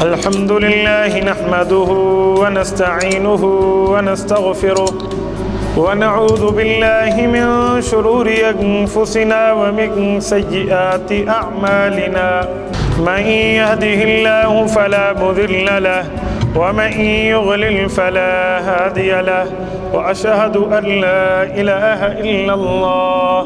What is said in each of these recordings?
الحمد لله نحمده ونستعينه ونستغفره ونعوذ بالله من شرور أنفسنا ومن سيئات أعمالنا من يهده الله فلا مضل له ومن يضلل فلا هادي له وأشهد أن لا إله إلا الله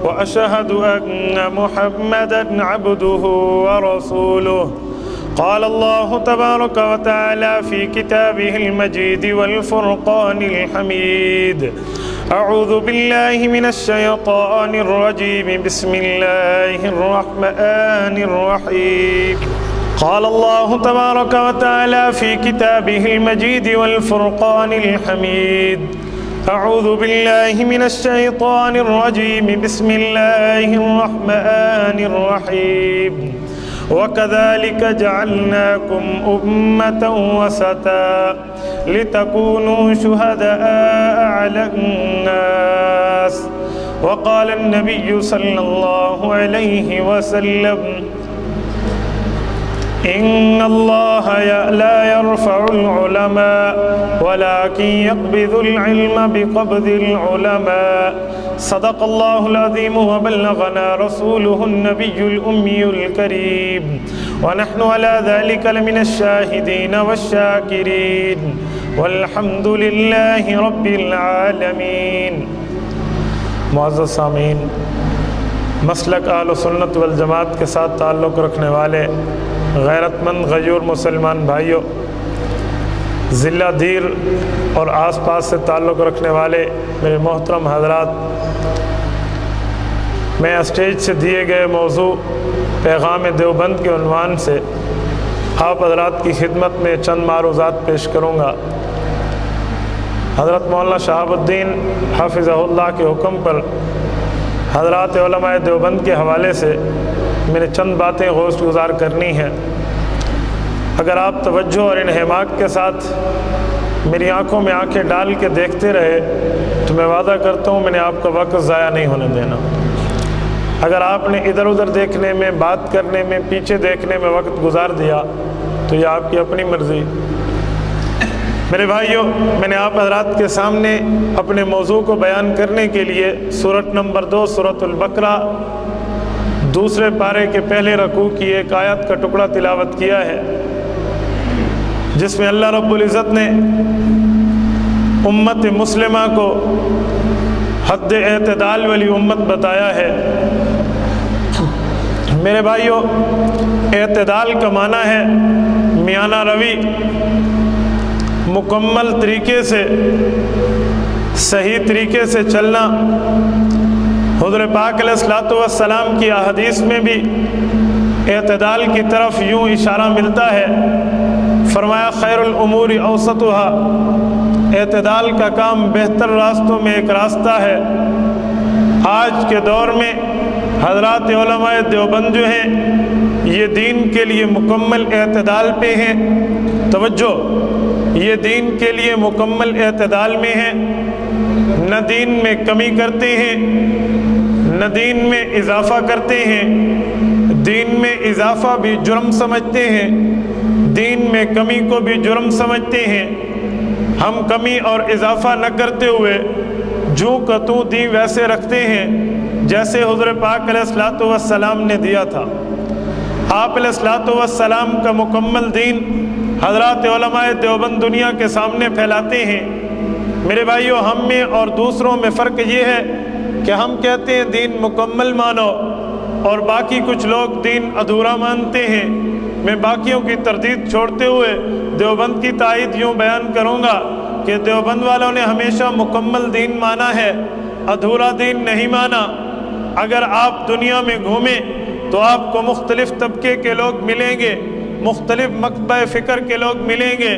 وأشهد أن محمدًا عبده ورسوله. قال الله تبارك وتعالى في كتابه المجيد والفرقان الحميد: أعوذ بالله من الشيطان الرجيم. بسم الله الرحمن الرحيم. قال الله تبارك وتعالى في كتابه المجيد والفرقان الحميد: أعوذ بالله من الشيطان الرجيم. بسم الله الرحمن الرحيم. وكذلك جعلناكم أمة وسطا لتكونوا شهداء على الناس. وقال النبي صلى الله عليه وسلم: إن الله لا يرفع العلماء ولكن يقبض العلم بقبض العلماء. صدق الله العظيم وبلغنا رسوله النبي الأمي الكريم ونحن على ذلك لمن الشاهدين والشاكرين والحمد لله رب العالمين. معزز سامعین، مسلک اہل سنت والجماعت کے ساتھ تعلق رکھنے والے غیرت مند غیور مسلمان بھائیوں، ضلع دیر اور آس پاس سے تعلق رکھنے والے میرے محترم حضرات، میں اسٹیج سے دیے گئے موضوع پیغام دیوبند کے عنوان سے آپ حضرات کی خدمت میں چند معروضات پیش کروں گا۔ حضرت مولانا شہاب الدین حافظہ اللہ کے حکم پر حضرات علماء دیوبند کے حوالے سے میں نے چند باتیں گوشت گزار کرنی ہیں۔ اگر آپ توجہ اور انہماک کے ساتھ میری آنکھوں میں آنکھیں ڈال کے دیکھتے رہے تو میں وعدہ کرتا ہوں میں نے آپ کا وقت ضائع نہیں ہونے دینا۔ اگر آپ نے ادھر ادھر دیکھنے میں، بات کرنے میں، پیچھے دیکھنے میں وقت گزار دیا تو یہ آپ کی اپنی مرضی۔ میرے بھائیوں، میں نے آپ حضرات کے سامنے اپنے موضوع کو بیان کرنے کے لیے سورۃ نمبر 2 سورۃ البقرہ دوسرے پارے کے پہلے رکوع کی ایک آیت کا ٹکڑا تلاوت کیا ہے، جس میں اللہ رب العزت نے امت مسلمہ کو حد اعتدال والی امت بتایا ہے۔ میرے بھائیوں، اعتدال کا معنی ہے میانہ روی، مکمل طریقے سے، صحیح طریقے سے چلنا۔ حضور پاک علیہ الصلوۃ والسلام کی احادیث میں بھی اعتدال کی طرف یوں اشارہ ملتا ہے، فرمایا خیر الامور اوسطها، اعتدال کا کام بہتر راستوں میں ایک راستہ ہے۔ آج کے دور میں حضرات علماء دیوبند جو ہیں یہ دین کے لیے مکمل اعتدال پہ ہیں۔ توجہ، یہ دین کے لیے مکمل اعتدال میں ہیں، نہ دین میں کمی کرتے ہیں نہ دین میں اضافہ کرتے ہیں۔ دین میں اضافہ بھی جرم سمجھتے ہیں، دین میں کمی کو بھی جرم سمجھتے ہیں۔ ہم کمی اور اضافہ نہ کرتے ہوئے جو کا تو دی ویسے رکھتے ہیں جیسے حضور پاک علیہ الصلوۃ والسلام نے دیا تھا۔ آپ علیہ الصلوۃ والسلام کا مکمل دین حضرات علماء دیوبند دنیا کے سامنے پھیلاتے ہیں۔ میرے بھائیوں، ہم میں اور دوسروں میں فرق یہ ہے کہ ہم کہتے ہیں دین مکمل مانو اور باقی کچھ لوگ دین ادھورا مانتے ہیں۔ میں باقیوں کی تردید چھوڑتے ہوئے دیوبند کی تائید یوں بیان کروں گا کہ دیوبند والوں نے ہمیشہ مکمل دین مانا ہے، ادھورا دین نہیں مانا۔ اگر آپ دنیا میں گھومیں تو آپ کو مختلف طبقے کے لوگ ملیں گے، مختلف مکتبہ فکر کے لوگ ملیں گے،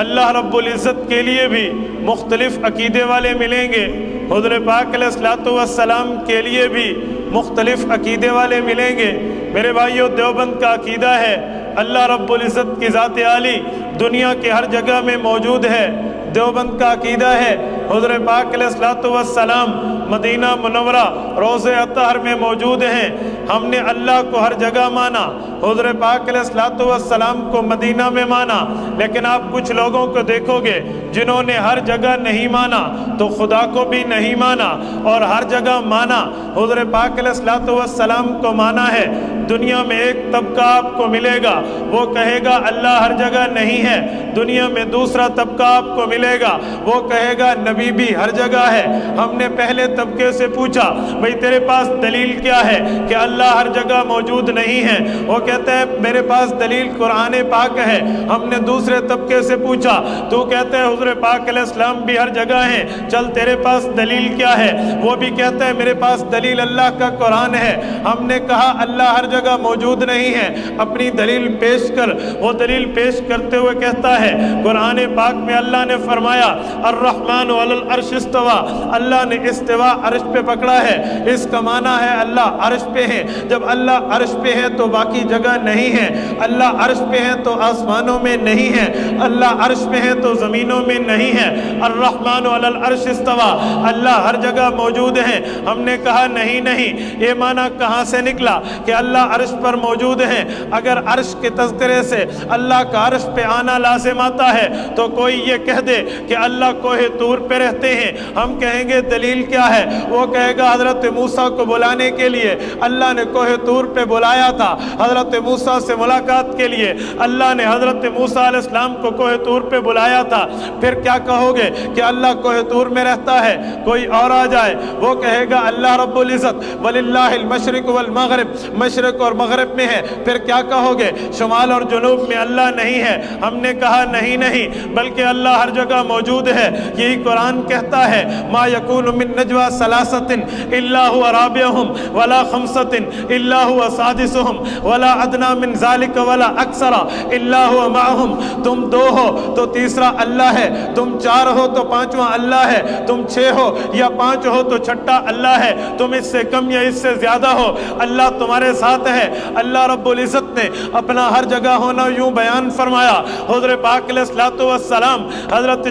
اللہ رب العزت کے لیے بھی مختلف عقیدے والے ملیں گے، حضور پاک علیہ الصلوۃ والسلام کے لیے بھی مختلف عقیدے والے ملیں گے۔ میرے بھائیوں، دیوبند کا عقیدہ ہے اللہ رب العزت کی ذات عالی دنیا کی ہر جگہ میں موجود ہے۔ دیوبند کا عقیدہ ہے حضور پاک علیہ الصلوۃ والسلام مدینہ منورہ روضہ اطہر میں موجود ہیں۔ ہم نے اللہ کو ہر جگہ مانا، حضور پاک علیہ الصلوۃ والسلام کو مدینہ میں مانا، لیکن آپ کچھ لوگوں کو دیکھو گے جنہوں نے ہر جگہ نہیں مانا تو خدا کو بھی نہیں مانا، اور ہر جگہ مانا حضور پاک علیہ الصلوۃ والسلام کو مانا ہے۔ دنیا میں ایک طبقہ آپ کو ملے گا، وہ کہے گا اللہ ہر جگہ نہیں ہے۔ دنیا میں دوسرا طبقہ آپ کو ملے گا، وہ کہے گا نبی بھی ہر جگہ ہے۔ ہم نے پہلے طبقے سے پوچھا بھئی تیرے پاس دلیل کیا ہے کہ اللہ ہر جگہ موجود نہیں ہے؟ وہ کہتا ہے میرے پاس دلیل قرآن پاک ہے۔ ہم نے دوسرے طبقے سے پوچھا، تو کہتا ہے حضور پاک علیہ السلام بھی ہر جگہ ہیں، چل تیرے پاس دلیل کیا ہے؟ وہ بھی کہتا ہے میرے پاس دلیل اللہ کا قرآن ہے۔ ہم نے کہا اللہ ہر جگہ موجود نہیں ہے، اپنی دلیل پیش کر۔ وہ دلیل پیش کرتے ہوئے کہتا ہے قرآن پاک میں اللہ نے فرمایا الرحمن علی العرش استوى، اللہ نے استوا عرش پہ پکڑا ہے۔ اس کا معنی ہے اللہ عرش پہ ہے۔ جب اللہ عرش پہ ہے تو باقی جگہ نہیں ہے، اللہ عرش پہ ہے تو آسمانوں میں نہیں ہے، اللہ عرش پہ ہے تو زمینوں میں نہیں ہے۔ الرحمن علی العرش استوى، اللہ ہر جگہ موجود ہے۔ ہم نے کہا نہیں نہیں، یہ معنی کہاں سے نکلا کہ اللہ عرش پر موجود ہے؟ اگر عرش کے تذکرے سے اللہ کا عرش پہ آنا لازم آتا ہے تو کوئی یہ کہہ دے کہ اللہ کوہ طور پہ رہتے ہیں، ہم کہیں گے دلیل کیا ہے؟ وہ کہے گا حضرت موسیٰ کو بلانے کے لیے اللہ نے کوہ طور پہ بلایا تھا، حضرت موسیٰ سے ملاقات کے لیے اللہ نے حضرت موسیٰ علیہ السلام کو کوہ طور پہ بلایا تھا۔ پھر کیا کہو گے کہ اللہ کوہ طور میں رہتا ہے؟ کوئی اور آ جائے وہ کہے گا اللہ رب العزت وَلِلَّهِ الْمَشْرِقُ وَالْمَغْرِبُ، مشرق اور مغرب میں ہے۔ پھر کیا کہو گے شمال اور جنوب میں اللہ نہیں ہے؟ ہم نے کہا نہیں نہیں، بلکہ اللہ ہر جگہ موجود ہے۔ یہی قرآن کہتا ہے ما یکون من نجوى ثلاثة الا هو رابعهم ولا خمسة الا هو سادسهم ولا ادنى من ذلك ولا اکثر الا هو معهم۔ تم دو ہو تو تیسرا اللہ ہے، تم چار ہو تو پانچواں اللہ ہے، تم چھ ہو یا پانچ ہو تو چھٹا اللہ ہے، تم اس سے کم یا اس سے زیادہ ہو اللہ تمہارے ساتھ ہے۔ اللہ رب العزت نے اپنا ہر جگہ ہونا یوں بیان فرمایا۔ حضور پاک علیہ الصلوۃ والسلام حضرت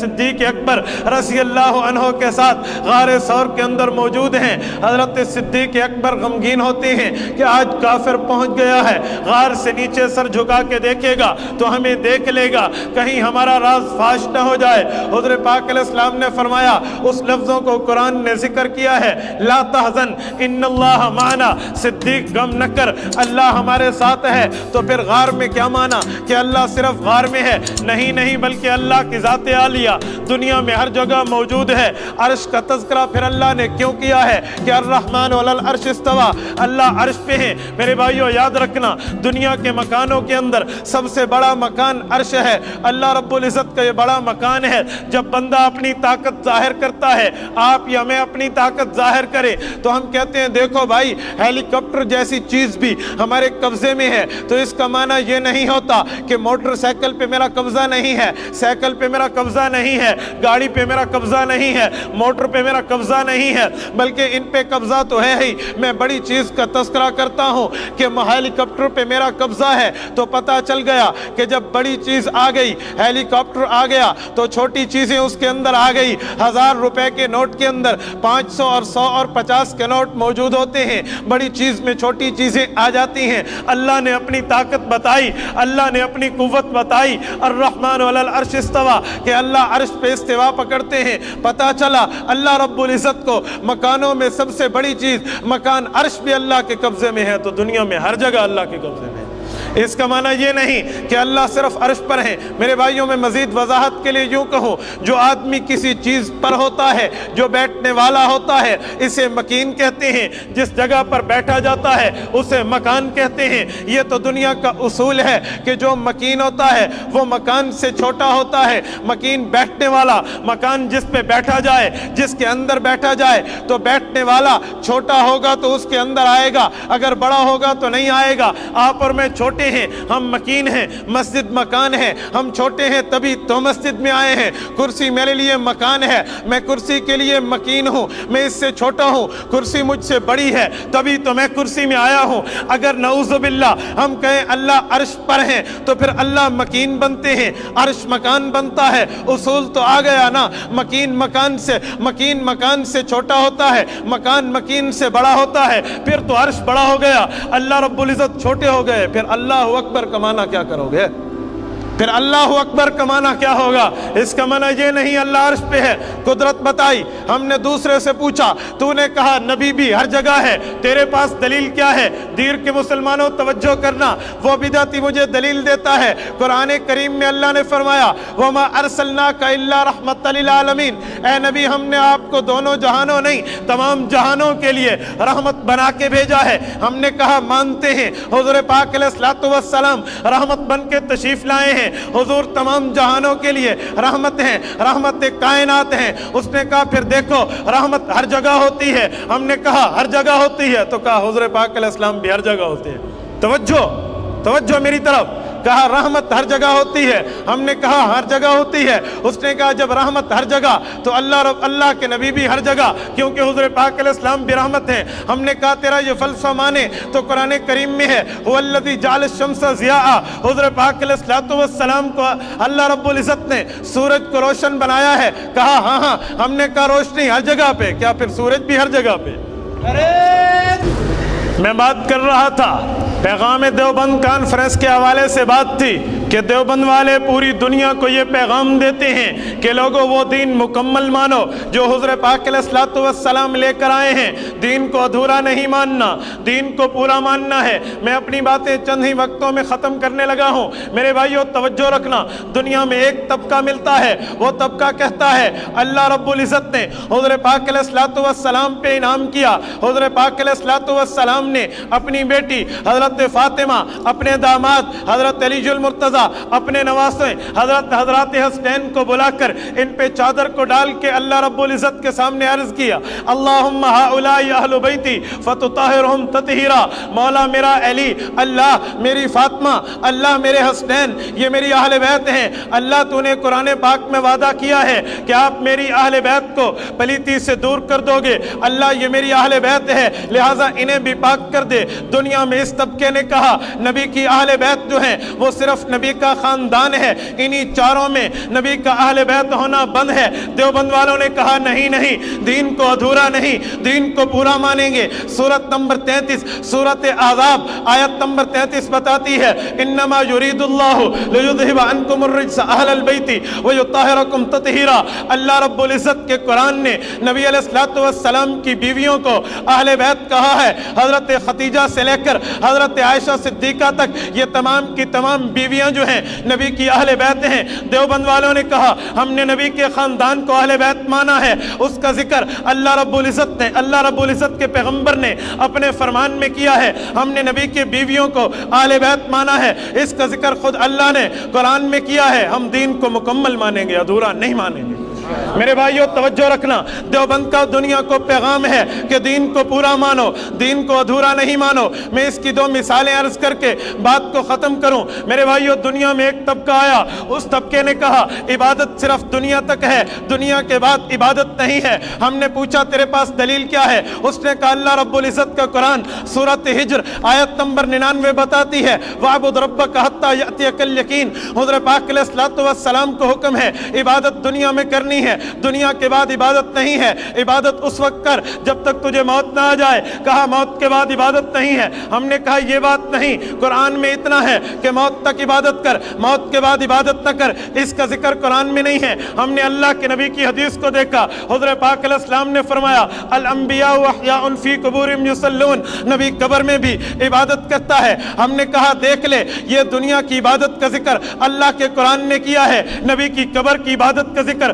صدیق اکبر رضی اللہ عنہ کے ساتھ غار ثور کے اندر موجود ہیں۔ حضرت صدیق اکبر غمگین ہوتے ہیں کہ آج کافر پہنچ گیا ہے، غار سے نیچے سر جھکا کے دیکھے گا تو ہمیں دیکھ لے گا، کہیں ہمارا راز فاش نہ ہو جائے۔ حضور پاک علیہ السلام نے فرمایا، اس لفظوں کو قرآن نے ذکر کیا ہے لا تحزن ان اللہ معنا، صدیق غم نہ کر اللہ ہمارے ساتھ ہے۔ تو پھر غار میں کیا مانا کہ اللہ صرف غار میں ہے؟ نہیں نہیں، بلکہ اللہ کی ذات عالیہ دنیا میں ہر جگہ موجود ہے۔ عرش کا تذکرہ پھر اللہ نے کیوں کیا ہے کہ الرحمن علی العرش استوى، اللہ عرش پہ ہے۔ میرے بھائیو یاد رکھنا دنیا کے مکانوں کے اندر سب سے بڑا مکان عرش ہے، اللہ رب العزت کا یہ بڑا مکان ہے۔ جب بندہ اپنی طاقت ظاہر کرتا ہے، آپ یا میں اپنی طاقت ظاہر کرے تو ہم کہتے ہیں دیکھو بھائی ہیلی کاپٹر جیسی چیز بھی ہمارے قبضے میں ہے، تو اس کا معنی یہ نہیں ہوتا کہ موٹر سائیکل پہ میرا قبضہ نہیں ہے، سائیکل پہ میرا قبضہ نہیں ہے، گاڑی پہ میرا قبضہ نہیں ہے، موٹر پہ میرا قبضہ نہیں ہے، بلکہ ان پہ قبضہ تو ہے ہی۔ میں بڑی چیز کا تذکرہ کرتا ہوں کہ ہیلی کاپٹر پہ میرا قبضہ ہے تو پتہ چل گیا کہ جب بڑی چیز آ گئی، ہیلی کاپٹر آ گیا تو چھوٹی چیزیں اس کے اندر آ گئی۔ 1000 روپے کے نوٹ کے اندر 500 اور 100 اور 50 کے نوٹ موجود ہوتے ہیں، بڑی چیز میں چھوٹی چیزیں آ جاتی ہیں۔ اللہ نے اپنی طاقت بتائی، اللہ نے اپنی قوت بتائی، الرحمن علی العرش استوى کہ اللہ عرش پہ استوا پکڑتے ہیں۔ پتہ چلا اللہ رب العزت کو مکانوں میں سب سے بڑی چیز مکان عرش بھی اللہ کے قبضے میں ہے، تو دنیا میں ہر جگہ اللہ کے قبضے میں ہے۔ اس کا معنی یہ نہیں کہ اللہ صرف عرش پر ہے۔ میرے بھائیوں میں مزید وضاحت کے لیے یوں کہوں، جو آدمی کسی چیز پر ہوتا ہے، جو بیٹھنے والا ہوتا ہے، اسے مکین کہتے ہیں۔ جس جگہ پر بیٹھا جاتا ہے اسے مکان کہتے ہیں۔ یہ تو دنیا کا اصول ہے کہ جو مکین ہوتا ہے وہ مکان سے چھوٹا ہوتا ہے۔ مکین بیٹھنے والا، مکان جس پہ بیٹھا جائے، جس کے اندر بیٹھا جائے، تو بیٹھنے والا چھوٹا ہوگا تو اس کے اندر آئے گا، اگر بڑا ہوگا تو نہیں آئے گا۔ آپ اور میں چھوٹے بڑے ہیں, ہم مکین ہیں, مسجد مکان ہے, ہم چھوٹے ہیں تبھی تو مسجد میں آئے ہیں, کرسی میرے لیے مکان ہے, میں کرسی کے لیے مکین ہوں, میں اس سے چھوٹا ہوں, کرسی مجھ سے بڑی ہے تبھی تو میں کرسی میں آیا ہوں. اگر نعوذ باللہ ہم کہیں اللہ عرش پر ہیں تو پھر اللہ مکین بنتے ہیں, عرش مکان بنتا ہے, اصول تو آ گیا نا, مکین مکان سے چھوٹا ہوتا ہے, مکان مکین سے بڑا ہوتا ہے, پھر تو عرش بڑا ہو گیا, اللہ رب العزت چھوٹے ہو گئے, پھر اللہ اکبر کا معنی کیا کرو گے؟ پھر اللہ اکبر کا معنی کیا ہوگا؟ اس کا معنی یہ نہیں اللہ عرش پہ ہے. قدرت بتائی, ہم نے دوسرے سے پوچھا, تو نے کہا نبی بھی ہر جگہ ہے, تیرے پاس دلیل کیا ہے؟ دیر کے مسلمانوں توجہ کرنا, وہ بدعتی مجھے دلیل دیتا ہے. قرآن کریم میں اللہ نے فرمایا وَمَا أَرْسَلْنَاكَ إِلَّا رَحْمَةً لِلْعَالَمِينَ, اے نبی ہم نے آپ کو دونوں جہانوں نہیں تمام جہانوں کے لیے رحمت بنا کے بھیجا ہے. ہم نے کہا مانتے ہیں, حضور پاک علیہ الصلوۃ والسلام رحمت بن کے تشریف لائے ہیں, حضور تمام جہانوں کے لیے رحمت ہیں, رحمت کائنات ہیں. اس نے کہا پھر دیکھو رحمت ہر جگہ ہوتی ہے. ہم نے کہا ہر جگہ ہوتی ہے, تو کہا حضور پاک علیہ السلام بھی ہر جگہ ہوتے ہیں. توجہ میری طرف, کہا رحمت ہر جگہ ہوتی ہے. ہم نے کہا ہر جگہ ہوتی ہے. اس نے کہا جب رحمت ہر جگہ تو اللہ کے نبی بھی ہر جگہ, کیونکہ حضور پاک علیہ السلام بھی رحمت ہیں. ہم نے کہا تیرا یہ فلسفہ مانے تو قرآن کریم میں ہے هو الذی جعل الشمس ضیاء, حضور پاک علیہ السلام کو اللہ رب العزت نے سورج کو روشن بنایا ہے. کہا ہاں. ہم نے کہا روشنی ہر جگہ پہ, کیا پھر سورج بھی ہر جگہ پہ؟ میں بات کر رہا تھا, پیغام دیوبند کانفرنس کے حوالے سے بات تھی کہ دیوبند والے پوری دنیا کو یہ پیغام دیتے ہیں کہ لوگوں وہ دین مکمل مانو جو حضور پاک علیہ الصلوۃ والسلام لے کر آئے ہیں. دین کو ادھورا نہیں ماننا, دین کو پورا ماننا ہے. میں اپنی باتیں چند ہی وقتوں میں ختم کرنے لگا ہوں. میرے بھائیو توجہ رکھنا, دنیا میں ایک طبقہ ملتا ہے, وہ طبقہ کہتا ہے اللہ رب العزت نے حضور پاک علیہ الصلوۃ والسلام پہ انعام کیا. حضور پاک علیہ الصلوۃ والسلام نے اپنی بیٹی حضرت فاطمہ, اپنے داماد حضرت علی المرتضیٰ, اپنے نواسے حضرات حسنین کو بلا کر ان پہ چادر کو ڈال کے اللہ رب العزت کے سامنے عرض کیا اللہم ہؤلاء اہل بیتی فتطہرہم تطہیرا, مولا میرا علی, اللہ میری فاطمہ, اللہ میرے حسنین, یہ میری اہل بیت ہیں. اللہ تو نے قرآن پاک میں وعدہ کیا ہے کہ آپ میری اہل بیت کو پلیتی سے دور کر دو گے. اللہ یہ میری اہل بیت ہے, لہٰذا انہیں بھی پاک کر دے. دنیا میں اس طبقے نے کہا نبی کی اہل بیت جو ہیں وہ صرف نبی کا خاندان ہے, انہی چاروں میں نبی کا اہل بیت ہونا بند ہے. دیوبند والوں نے کہا نہیں, دین کو ادھورا نہیں, دین کو پورا مانیں گے. سورت نمبر 33 سورت احزاب آیت نمبر 33 بتاتی ہے انما یرید اللہ لیذہب عنکم الرجس اہل البیت ویطہرکم تطہیرا. اللہ رب العزت کے قرآن نے نبی علیہ الصلوۃ والسلام کی بیویوں کو اہل بیت کہا ہے. حضرت خدیجہ سے لے کر حضرت عائشہ صدیقہ تک یہ تمام کی تمام بیویاں جو ہیں نبی کی اہل بیت ہیں. دیوبند والوں نے کہا ہم نے نبی کے خاندان کو اہل بیت مانا ہے, اس کا ذکر اللہ رب العزت کے پیغمبر نے اپنے فرمان میں کیا ہے. ہم نے نبی کے بیویوں کو اہل بیت مانا ہے, اس کا ذکر خود اللہ نے قرآن میں کیا ہے. ہم دین کو مکمل مانیں گے, ادھورا نہیں مانیں گے. میرے بھائیو توجہ رکھنا, دیوبند کا دنیا کو پیغام ہے کہ دین کو پورا مانو, دین کو ادھورا نہیں مانو. میں اس کی 2 مثالیں عرض کر کے بات کو ختم کروں. میرے بھائیو دنیا میں ایک طبقہ آیا, اس طبقے نے کہا عبادت صرف دنیا تک ہے, دنیا کے بعد عبادت نہیں ہے. ہم نے پوچھا تیرے پاس دلیل کیا ہے؟ اس نے کہا اللہ رب العزت کا قرآن سورت ہجر آیت نمبر 99 بتاتی ہے وَاعْبُدْ رَبَّكَ حَتَّى يَأْتِيَكَ الْيَقِينُ. حضور پاک علیہ الصلوۃ والسلام کو حکم ہے عبادت دنیا میں کرنی ہے, دنیا کے بعد عبادت نہیں ہے. عبادت اس وقت کر جب تک تجھے موت نہ آ جائے. کہا موت کے بعد عبادت نہیں ہے. ہم نے کہا یہ بات نہیں, قرآن میں اتنا ہے کہ موت تک عبادت کر, موت کے بعد عبادت نہ کر, اس کا ذکر قرآن میں نہیں ہے. ہم نے اللہ کے نبی کی حدیث کو دیکھا, حضور پاک علیہ السلام نے فرمایا الانبیاء احیاء فی قبورہم یصلون, نبی قبر میں بھی عبادت کرتا ہے. ہم نے کہا دیکھ لے, یہ دنیا کی عبادت کا ذکر اللہ کے قرآن نے کیا ہے, نبی کی قبر کی عبادت کا ذکر